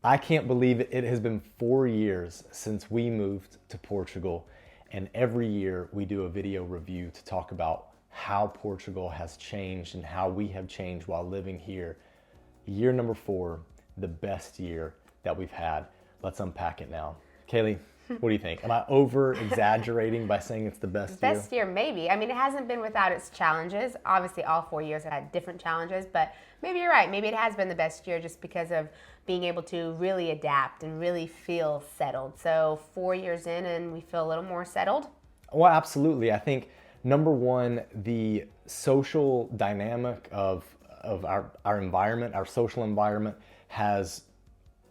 I can't believe it. It has been 4 years since we moved to Portugal, and every year we do a video review to talk about how Portugal has changed and how we have changed while living here. Year number 4, the best year that we've had. Let's unpack it now. Kalie, what do you think? Am I over exaggerating by saying it's the best year? Best year, maybe. I mean, it hasn't been without its challenges. Obviously, all 4 years have had different challenges, but maybe you're right. Maybe it has been the best year just because of being able to really adapt and really feel settled. So 4 years in, and we feel a little more settled. Well, absolutely. I think number one, the social dynamic of our environment, our social environment has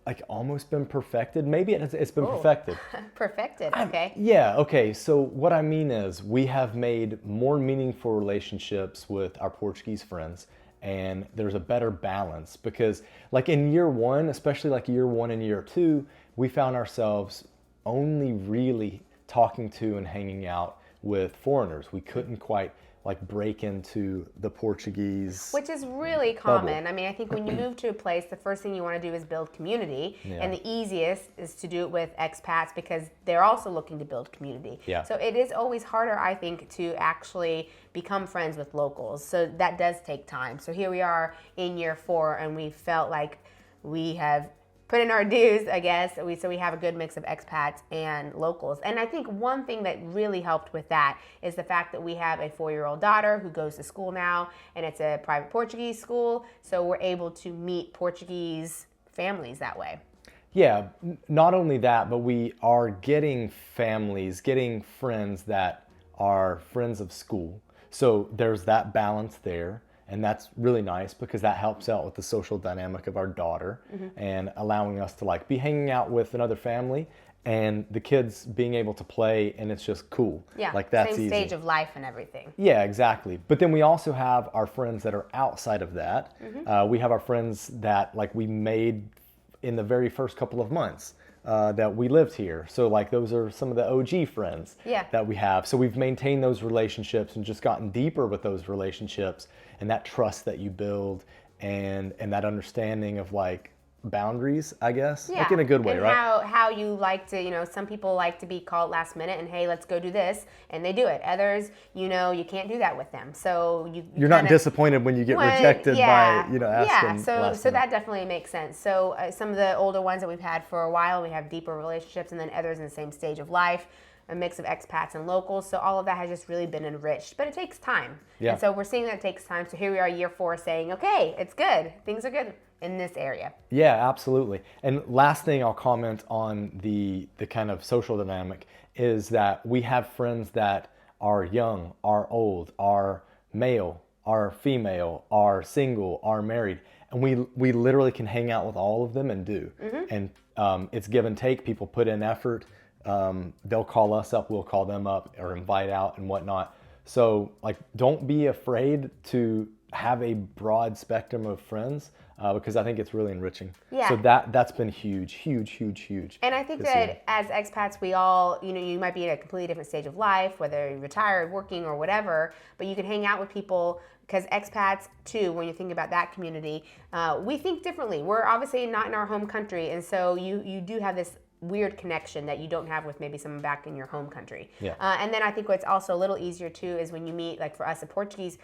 like almost been perfected. Maybe it's been perfected. Perfected, okay. Yeah, okay. So what I mean is we have made more meaningful relationships with our Portuguese friends, and there's a better balance because like in year 1, especially like year 1 and year 2, we found ourselves only really talking to and hanging out with foreigners. We couldn't quite like break into the Portuguese. Which is really common. I mean, I think when you move to a place, the first thing you want to do is build community. Yeah. And the easiest is to do it with expats because they're also looking to build community. Yeah. So it is always harder, I think, to actually become friends with locals. So that does take time. So here we are in year 4, and we felt like we have put in our dues, I guess. So we have a good mix of expats and locals. And I think one thing that really helped with that is the fact that we have a 4-year-old daughter who goes to school now, and it's a private Portuguese school. So we're able to meet Portuguese families that way. Yeah, not only that, but we are getting families, getting friends that are friends of school. So there's that balance there. And that's really nice because that helps out with the social dynamic of our daughter and allowing us to like be hanging out with another family and the kids being able to play, and it's just cool. Yeah, like that's same easy. stage of life and everything. Yeah, exactly. But then we also have our friends that are outside of that. We have our friends that like we made in the very first couple of months that we lived here. So like those are some of the OG friends that we have. So we've maintained those relationships and just gotten deeper with those relationships, and that trust that you build and that understanding of like boundaries, I guess, like in a good way, and right? how you like to, some people like to be called last minute and hey, let's go do this, and they do it. Others, you can't do that with them. So you're not disappointed when you get rejected by asking. Yeah, so that definitely makes sense. So some of the older ones that we've had for a while, we have deeper relationships, and then others in the same stage of life. A mix of expats and locals. So all of that has just really been enriched, but it takes time. Yeah. And so we're seeing that it takes time. So here we are year 4 saying, okay, it's good. Things are good in this area. Yeah, absolutely. And last thing I'll comment on the kind of social dynamic is that we have friends that are young, are old, are male, are female, are single, are married. And we literally can hang out with all of them and do. And it's give and take. People put in effort. They'll call us up, we'll call them up, or invite out and whatnot. So like, don't be afraid to have a broad spectrum of friends because I think it's really enriching. Yeah. So that's been huge. And I think that as expats, we all, you might be in a completely different stage of life, whether you're retired, working, or whatever, but you can hang out with people because expats, too, when you think about that community, we think differently. We're obviously not in our home country, and so you do have this weird connection that you don't have with maybe someone back in your home country. Yeah. And then I think what's also a little easier too is when you meet, like for us, a Portuguese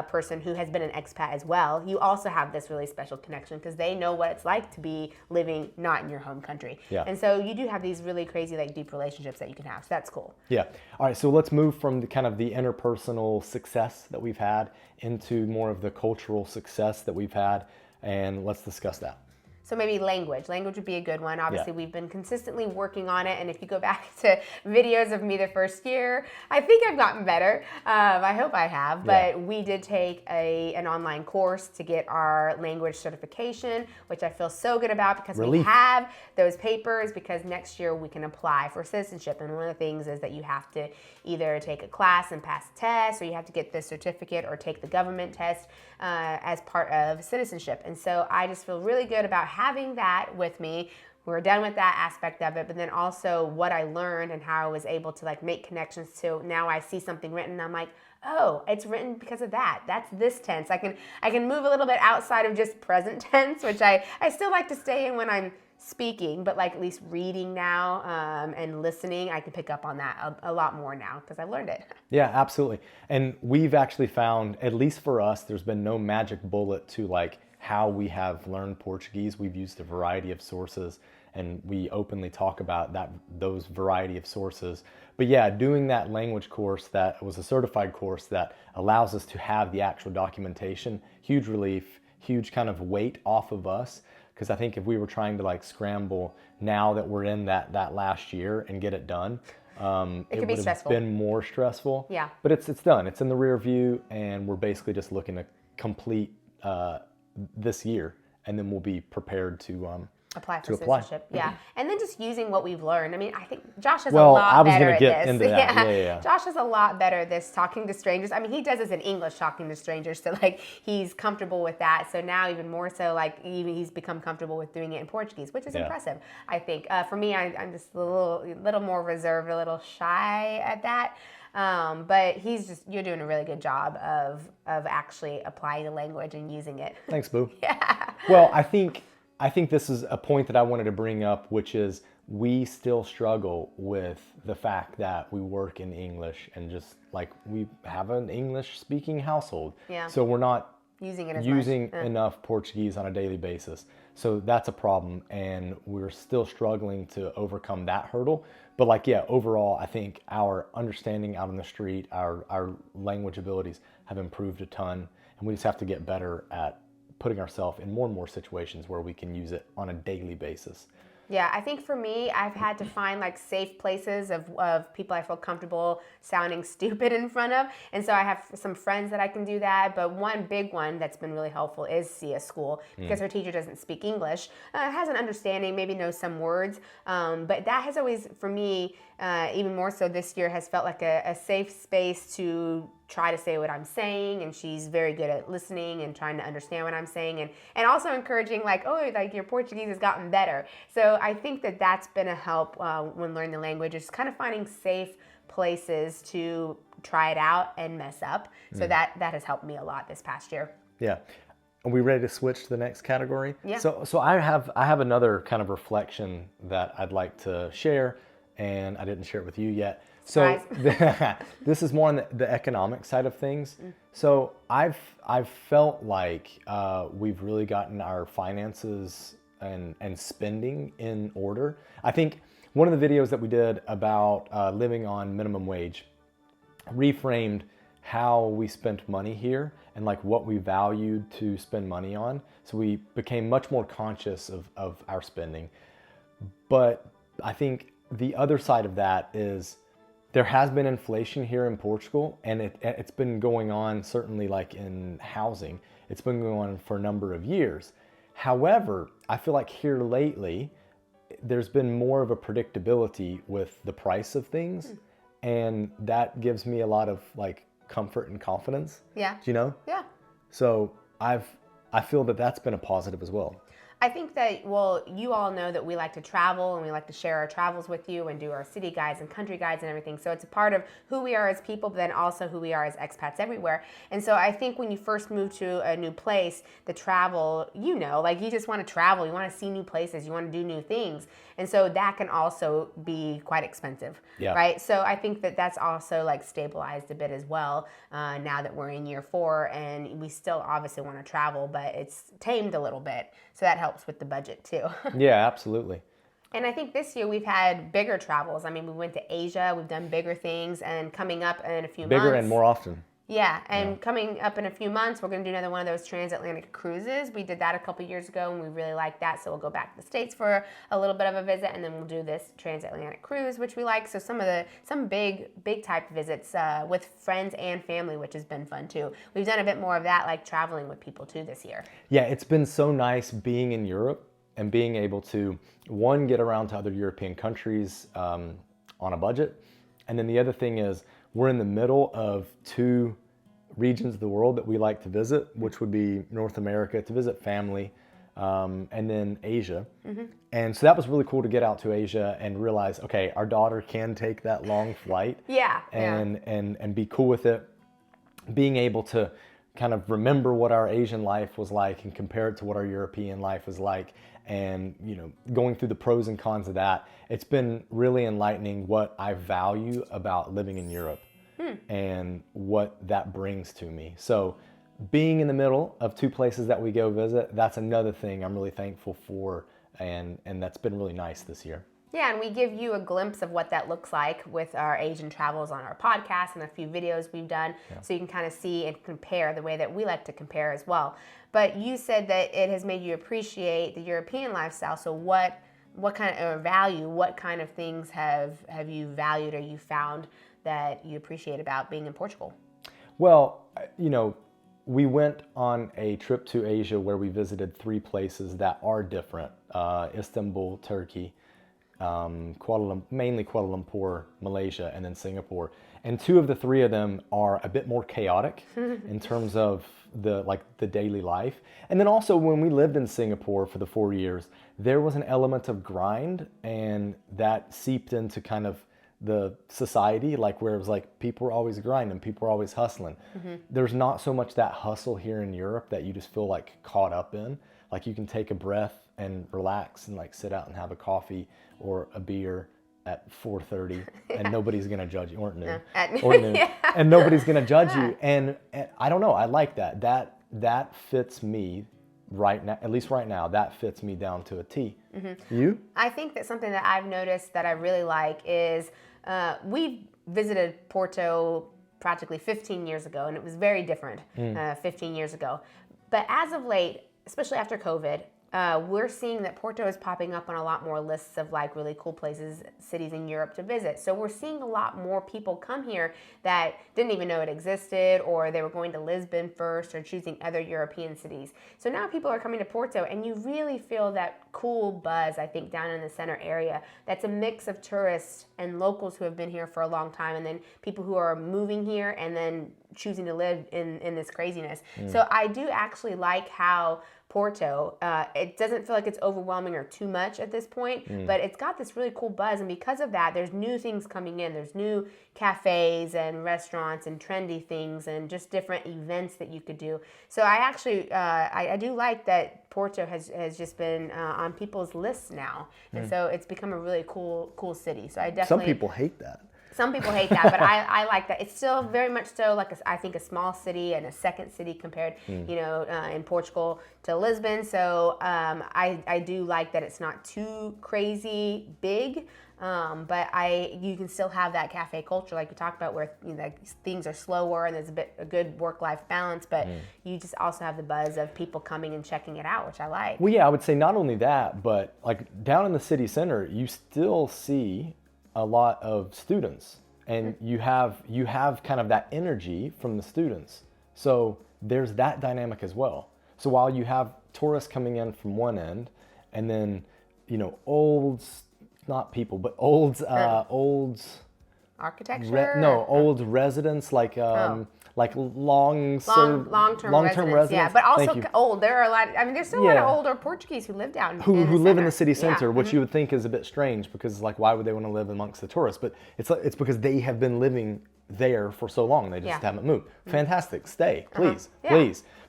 person who has been an expat as well, you also have this really special connection because they know what it's like to be living not in your home country. Yeah. And so you do have these really crazy, like deep relationships that you can have. So that's cool. Yeah. All right. So let's move from the kind of the interpersonal success that we've had into more of the cultural success that we've had, and let's discuss that. So maybe language. Language would be a good one. Obviously, we've been consistently working on it. And if you go back to videos of me the first year, I think I've gotten better. I hope I have. But we did take an online course to get our language certification, which I feel so good about because we have those papers because next year we can apply for citizenship. And one of the things is that you have to either take a class and pass a test, or you have to get the certificate or take the government test as part of citizenship. And so I just feel really good about having that with me. We're done with that aspect of it, but then also what I learned and how I was able to like make connections to. Now I see something written and I'm like, oh, it's written because of that. That's this tense. I can move a little bit outside of just present tense, which I still like to stay in when I'm speaking, but like at least reading now and listening, I can pick up on that a lot more now because I've learned it. Yeah, absolutely. And we've actually found, at least for us, there's been no magic bullet to like how we have learned Portuguese. We've used a variety of sources, and we openly talk about those variety of sources. But yeah, doing that language course that was a certified course that allows us to have the actual documentation, huge relief, huge kind of weight off of us. Because I think if we were trying to like scramble now that we're in that last year and get it done, it could be would have stressful. been more stressful. Yeah. But it's done. It's in the rear view, and we're basically just looking to complete this year, and then we'll be prepared to apply for apply. citizenship. Yeah. And then just using what we've learned. I mean, I think Josh is a Well, I lot was better gonna at get this. into that. Yeah. Josh is a lot better at this, talking to strangers. I mean, he does this in English, talking to strangers. So like he's comfortable with that. So now even more so, like even he's become comfortable with doing it in Portuguese, which is impressive. I think for me, I'm just a little more reserved, a little shy at that. But you're doing a really good job of actually applying the language and using it. Thanks, Boo. Yeah. Well, I think this is a point that I wanted to bring up, which is we still struggle with the fact that we work in English and just like we have an English speaking household. Yeah. So we're not Using it as using much. enough Portuguese on a daily basis. So that's a problem, and we're still struggling to overcome that hurdle. But like, yeah, overall, I think our understanding out on the street, our language abilities have improved a ton, and we just have to get better at putting ourselves in more and more situations where we can use it on a daily basis. Yeah, I think for me, I've had to find like safe places of people I feel comfortable sounding stupid in front of. And so I have some friends that I can do that. But one big one that's been really helpful is Sia School, because her teacher doesn't speak English, has an understanding, maybe knows some words. But that has always, for me, even more so this year, has felt like a safe space to try to say what I'm saying, and she's very good at listening and trying to understand what I'm saying, and also encouraging like, oh, like your Portuguese has gotten better. So I think that's been a help when learning the language, is kind of finding safe places to try it out and mess up. So that has helped me a lot this past year. Yeah. Are we ready to switch to the next category? Yeah. So I have another kind of reflection that I'd like to share, and I didn't share it with you yet. So this is more on the economic side of things. So I've felt like we've really gotten our finances and spending in order. I think one of the videos that we did about living on minimum wage reframed how we spent money here and like what we valued to spend money on. So we became much more conscious of our spending. But I think the other side of that is there has been inflation here in Portugal, and it's been going on certainly like in housing. It's been going on for a number of years. However, I feel like here lately, there's been more of a predictability with the price of things, and that gives me a lot of like comfort and confidence. Yeah. Do you know? Yeah. So I feel that that's been a positive as well. I think that, well, you all know that we like to travel and we like to share our travels with you and do our city guides and country guides and everything. So it's a part of who we are as people, but then also who we are as expats everywhere. And so I think when you first move to a new place, the travel, like you just want to travel, you want to see new places, you want to do new things. And so that can also be quite expensive, right? So I think that that's also like stabilized a bit as well now that we're in year 4, and we still obviously want to travel, but it's tamed a little bit. So that helps with the budget too. Yeah, absolutely. And I think this year we've had bigger travels. I mean, we went to Asia, we've done bigger things, and coming up in a few months. Bigger and more often. Yeah, and coming up in a few months, we're going to do another one of those transatlantic cruises. We did that a couple years ago, and we really liked that. So we'll go back to the States for a little bit of a visit, and then we'll do this transatlantic cruise, which we like. So some big type visits with friends and family, which has been fun too. We've done a bit more of that, like traveling with people too this year. Yeah, it's been so nice being in Europe and being able to, one, get around to other European countries on a budget. And then the other thing is we're in the middle of 2 regions of the world that we like to visit, which would be North America to visit family, and then Asia. And so that was really cool to get out to Asia and realize, okay, our daughter can take that long flight and be cool with it. Being able to kind of remember what our Asian life was like and compare it to what our European life was like, and going through the pros and cons of that, it's been really enlightening what I value about living in Europe and what that brings to me. So being in the middle of two places that we go visit, that's another thing I'm really thankful for, and that's been really nice this year. Yeah, and we give you a glimpse of what that looks like with our Asian travels on our podcast and a few videos we've done, so you can kind of see and compare the way that we like to compare as well. But you said that it has made you appreciate the European lifestyle. So what kind of value, what kind of things have you valued or you found that you appreciate about being in Portugal? Well, we went on a trip to Asia where we visited 3 places that are different: Istanbul, Turkey, mainly Kuala Lumpur, Malaysia, and then Singapore. And 2 of the 3 of them are a bit more chaotic in terms of the daily life. And then also when we lived in Singapore for the 4 years, there was an element of grind, and that seeped into kind of the society, where it was people are always grinding, people are always hustling. There's not so much that hustle here in Europe that you just feel caught up in. You can take a breath and relax and sit out and have a coffee or a beer at 4:30 and nobody's gonna judge you, or noon, and nobody's gonna judge you. And I don't know, I like that. That fits me right now, at least right now. That fits me down to a T. You? I think that something that I've noticed that I really like is we visited Porto practically 15 years ago, and it was very different 15 years ago. But as of late, especially after COVID, we're seeing that Porto is popping up on a lot more lists of really cool places, cities in Europe to visit. So we're seeing a lot more people come here that didn't even know it existed, or they were going to Lisbon first, or choosing other European cities. So now people are coming to Porto, and you really feel that cool buzz, I think, down in the center area. That's a mix of tourists and locals who have been here for a long time, and then people who are moving here and then choosing to live in this craziness. So I do actually like how Porto, it doesn't feel like it's overwhelming or too much at this point, but it's got this really cool buzz, and because of that, there's new things coming in. There's new cafes and restaurants and trendy things and just different events that you could do. So I actually, I do like that Porto has just been on people's lists now, and so it's become a really cool city. So I definitely... Some people hate that. Some people hate that, but I like that. It's still very much so I think a small city and a second city compared, in Portugal to Lisbon. So I do like that it's not too crazy big, but you can still have that cafe culture like we talked about, where things are slower and there's a good work-life balance, but you just also have the buzz of people coming and checking it out, which I like. Well, yeah, I would say not only that, but down in the city center, you still see a lot of students, and you have kind of that energy from the students. So there's that dynamic as well. So while you have tourists coming in from one end, and then olds, not people, but olds architecture. Old residents long-term residents. Yeah, but also old. There are a lot. There's still a lot of older Portuguese who live down who live in the city center, which you would think is a bit strange, because why would they want to live amongst the tourists? But it's because they have been living there for so long. They just haven't moved. Fantastic. Stay, please,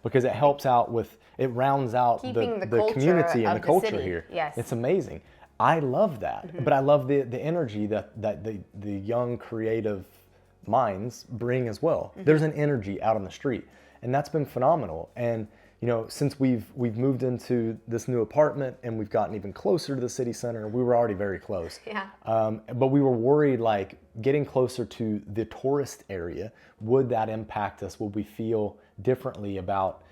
because it helps out it rounds out the community and the culture here. Yes. It's amazing. I love that, but I love the energy that the young creative minds bring as well. There's an energy out on the street, and that's been phenomenal. And since we've moved into this new apartment and we've gotten even closer to the city center, we were already very close. Yeah. But we were worried, getting closer to the tourist area, would that impact us? Would we feel differently about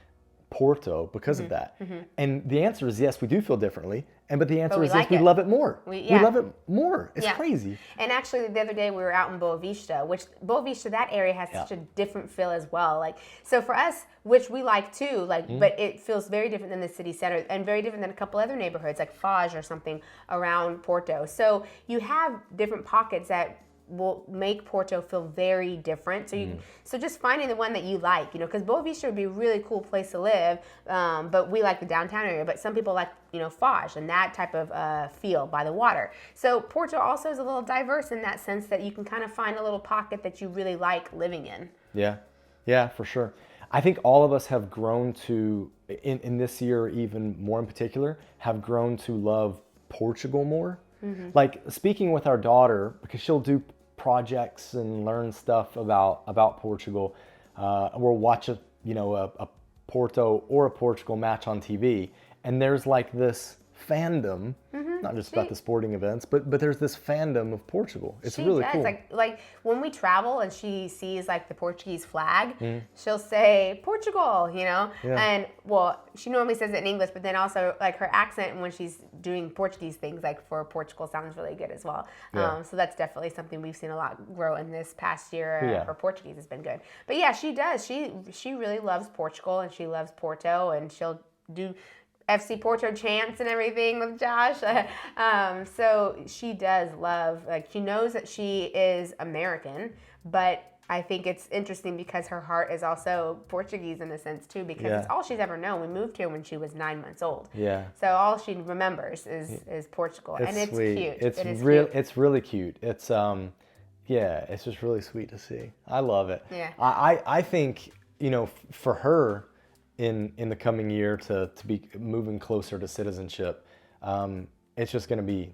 Porto because of that? And the answer is yes, we do feel differently. But the answer is yes, we love it more. We love it more. It's crazy. And actually, the other day we were out in Boa Vista, that area has such a different feel as well. So for us, which we like too, but it feels very different than the city center, and very different than a couple other neighborhoods like Foz or something around Porto. So you have different pockets that will make Porto feel very different. So just finding the one that you like, because Boa Vista would be a really cool place to live, but we like the downtown area. But some people like, Foz and that type of feel by the water. So Porto also is a little diverse in that sense, that you can kind of find a little pocket that you really like living in. Yeah, for sure. I think all of us have grown to in this year, even more in particular, have grown to love Portugal more. Like speaking with our daughter, because she'll do projects and learn stuff about Portugal. We'll watch a Porto or a Portugal match on TV, and there's like this fandom, not just about the sporting events, but there's this fandom of Portugal. It's really cool. Like when we travel and she sees like the Portuguese flag, she'll say Portugal, and well, she normally says it in English, but then also like her accent when she's doing Portuguese things like for Portugal sounds really good as well. So that's definitely something we've seen a lot grow in this past year. For Portuguese has been good, but yeah, she does. She really loves Portugal and she loves Porto, and she'll do FC Porto chants and everything with Josh. So she does love, like she knows that she is American, but I think it's interesting because her heart is also Portuguese in a sense too, because it's all she's ever known. We moved here when she was 9 months old. So all she remembers is Portugal. And it's sweet. Cute. It's really cute. It's it's just really sweet to see. I love it. I think, for her, in the coming year to be moving closer to citizenship, it's just going to be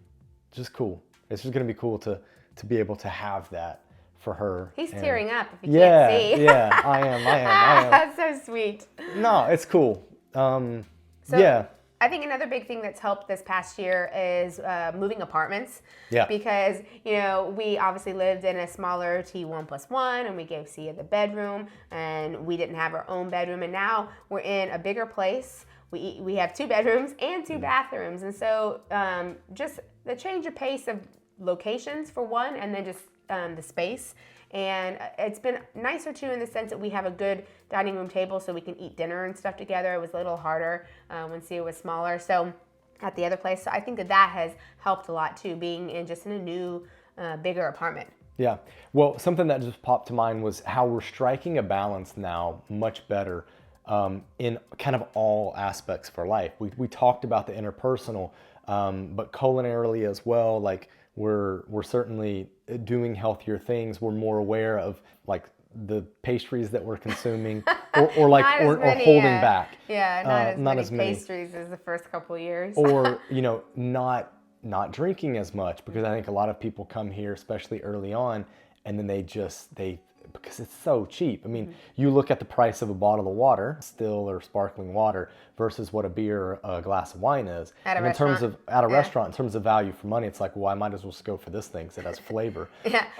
just cool. It's just going to be cool to be able to have that for her. He's tearing up if you can't see. Yeah, I am. That's so sweet. No, it's cool. I think another big thing that's helped this past year is moving apartments. Because, we obviously lived in a smaller T1+1 and we gave Sia the bedroom and we didn't have our own bedroom. And now we're in a bigger place. We have 2 bedrooms and 2 bathrooms. And so just the change of pace of locations for one, and then just the space. And it's been nicer too in the sense that we have a good dining room table so we can eat dinner and stuff together. It was a little harder when Sia was smaller. So at the other place, so I think that has helped a lot too, being in a new, bigger apartment. Yeah. Well, something that just popped to mind was how we're striking a balance now much better in kind of all aspects of our life. We talked about the interpersonal, but culinarily as well, like we're certainly doing healthier things. We're more aware of like the pastries that we're consuming or holding back. Yeah, not as many pastries as the first couple of years. Or, not drinking as much, because I think a lot of people come here, especially early on, and then they because it's so cheap. I mean, you look at the price of a bottle of water, still or sparkling water, versus what a beer or a glass of wine is. At a restaurant, in terms of value for money, it's like, well, I might as well just go for this thing because it has flavor.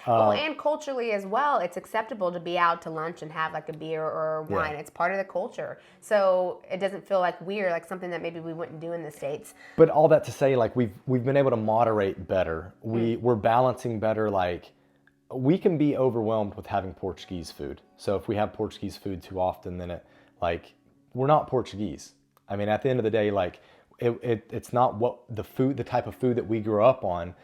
And culturally as well, it's acceptable to be out to lunch and have like a beer or wine. It's part of the culture. So it doesn't feel like weird, like something that maybe we wouldn't do in the States. But all that to say, like we've been able to moderate better. We're balancing better, like we can be overwhelmed with having Portuguese food. So if we have Portuguese food too often, then we're not Portuguese. I mean, at the end of the day, like it's not what the type of food that we grew up on.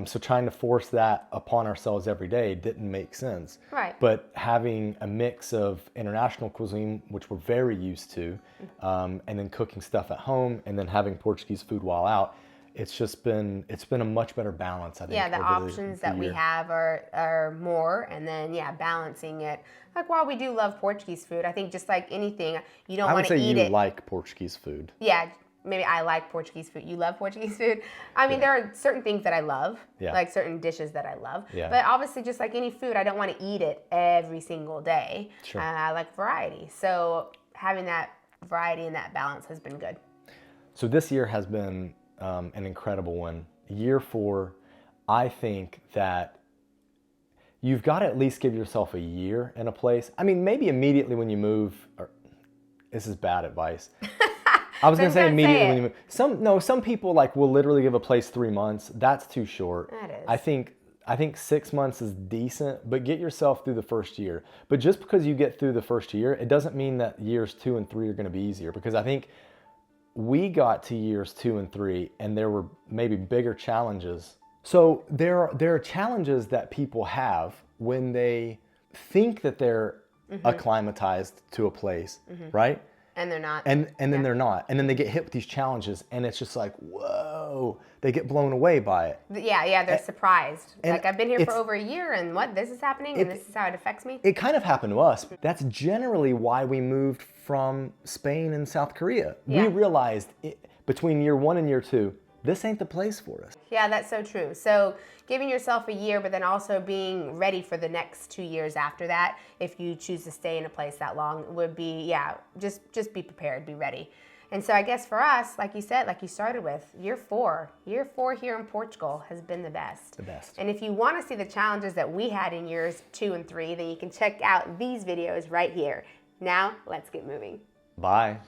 So trying to force that upon ourselves every day didn't make sense. Right. But having a mix of international cuisine, which we're very used to, and then cooking stuff at home, and then having Portuguese food while out, it's been a much better balance, I think. Yeah, the options that we have are more, and then balancing it. Like while we do love Portuguese food, I think just like anything, you don't want to eat it. I would say you like Portuguese food. Yeah, maybe I like Portuguese food. You love Portuguese food. I mean, there are certain things that I love, like certain dishes that I love. But obviously, just like any food, I don't want to eat it every single day. Sure. I like variety. So having that variety and that balance has been good. So this year has been an incredible one. Year 4, I think that you've got to at least give yourself a year in a place. I mean, maybe immediately when you move, this is bad advice. I was going to say immediately when you move. Some people like will literally give a place 3 months. That's too short. That is. I think 6 months is decent, but get yourself through the first year. But just because you get through the first year, it doesn't mean that years 2 and 3 are going to be easier, because I think we got to years 2 and 3 and there were maybe bigger challenges. So there are challenges that people have when they think that they're acclimatized to a place, right? And they're not. And then they're not. And then they get hit with these challenges, and it's just like, whoa, they get blown away by it. Yeah, they're surprised. and Like, I've been here for it's- over a year, and what, this is happening, and this is how it affects me? It kind of happened to us. That's generally why we moved from Spain and South Korea. Yeah. We realized between year 1 and year 2, this ain't the place for us. Yeah, that's so true. So giving yourself a year, but then also being ready for the next 2 years after that, if you choose to stay in a place that long, would be, just be prepared, be ready. And so I guess for us, like you said, like you started with, year 4 here in Portugal has been the best. The best. And if you want to see the challenges that we had in years 2 and 3, then you can check out these videos right here. Now, let's get moving. Bye.